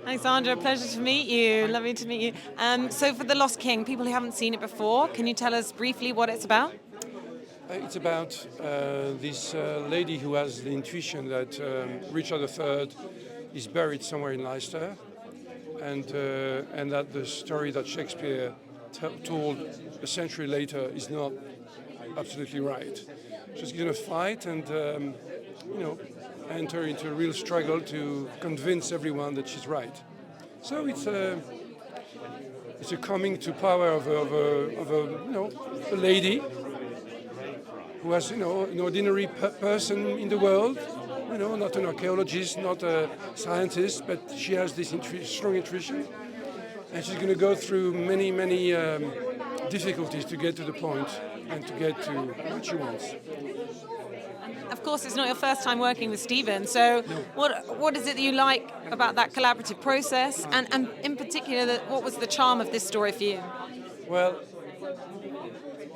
Alexandre, pleasure to meet you. Lovely to meet you. So for The Lost King, people who haven't seen it before, can you tell us briefly what it's about? It's about this lady who has the intuition that Richard III is buried somewhere in Leicester, and that the story that Shakespeare told a century later is not absolutely right. She's going to fight and enter into a real struggle to convince everyone that she's right. So it's a coming to power of a lady who was an ordinary person in the world, not an archaeologist, not a scientist, but she has this strong intuition, and she's going to go through many difficulties to get to the point and to get to what she wants. Of course, it's not your first time working with Stephen, so what is it that you like about that collaborative process, and in particular, what was the charm of this story for you? Well,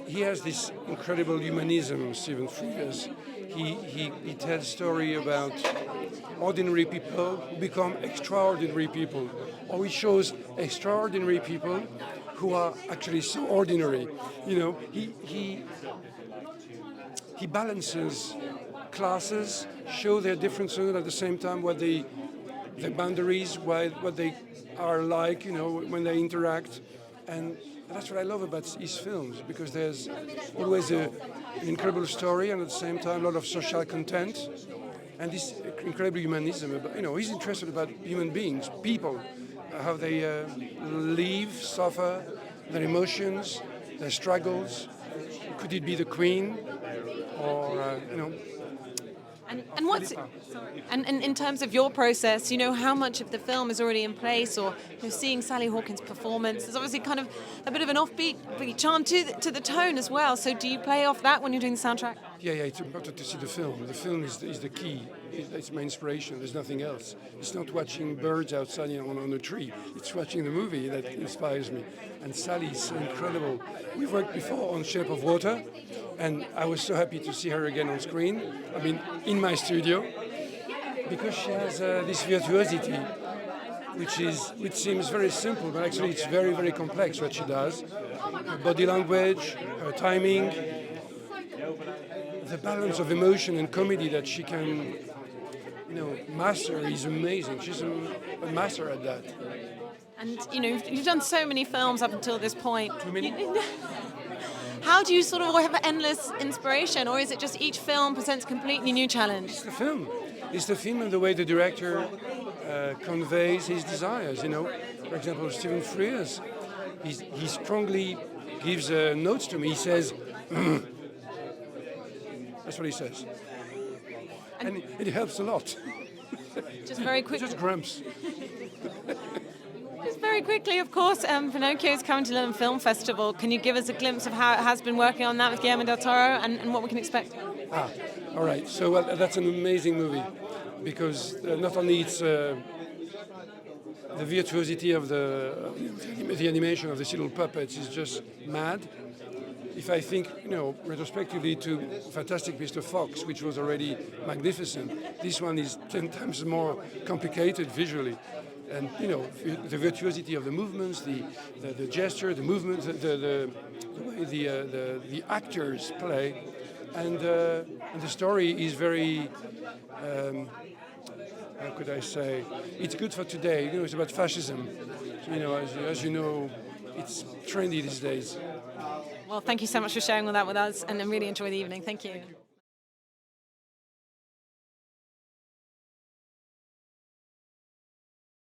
he has this incredible humanism, Stephen Frears. He tells a story about ordinary people who become extraordinary people, or he shows extraordinary people who are actually so ordinary. He balances classes, show their differences, at the same time their boundaries, what they are like, when they interact, and that's what I love about his films, because there's always an incredible story and at the same time a lot of social content, and this incredible humanism. He's interested about human beings, people, how they live, suffer, their emotions, their struggles. Could it be the Queen, or And what's and in terms of your process, how much of the film is already in place, or seeing Sally Hawkins' performance? There's obviously kind of a bit of an offbeat charm to the tone as well. So do you play off that when you're doing the soundtrack? Yeah, it's important to see the film. The film is the key. It's my inspiration. There's nothing else. It's not watching birds outside on a tree. It's watching the movie that inspires me. And Sally is so incredible. We've worked before on Shape of Water, and I was so happy to see her again on screen. I mean, in my studio, because she has this virtuosity, which seems very simple, but actually it's very, very complex what she does. Her body language, her timing, the balance of emotion and comedy that she can, master is amazing. She's a master at that. And you've done so many films up until this point. Too many? How do you sort of have endless inspiration, or is it just each film presents a completely new challenge? It's the film. It's the film and the way the director conveys his desires. For example, Stephen Frears, he strongly gives notes to me. He says, that's what he says, and it helps a lot. Just very quickly. Just grumps. Just very quickly, of course, Pinocchio is coming to London Film Festival. Can you give us a glimpse of how it has been working on that with Guillermo del Toro, and what we can expect? All right. So that's an amazing movie, because not only it's the virtuosity of the animation of these little puppets is just mad. If I think, retrospectively to Fantastic Mr. Fox, which was already magnificent, this one is 10 times more complicated visually. And, the virtuosity of the movements, the gesture, the movements, the way the actors play, and the story is very, how could I say, it's good for today. It's about fascism. As you know, it's trendy these days. Well, thank you so much for sharing all that with us, and I really enjoy the evening. Thank you.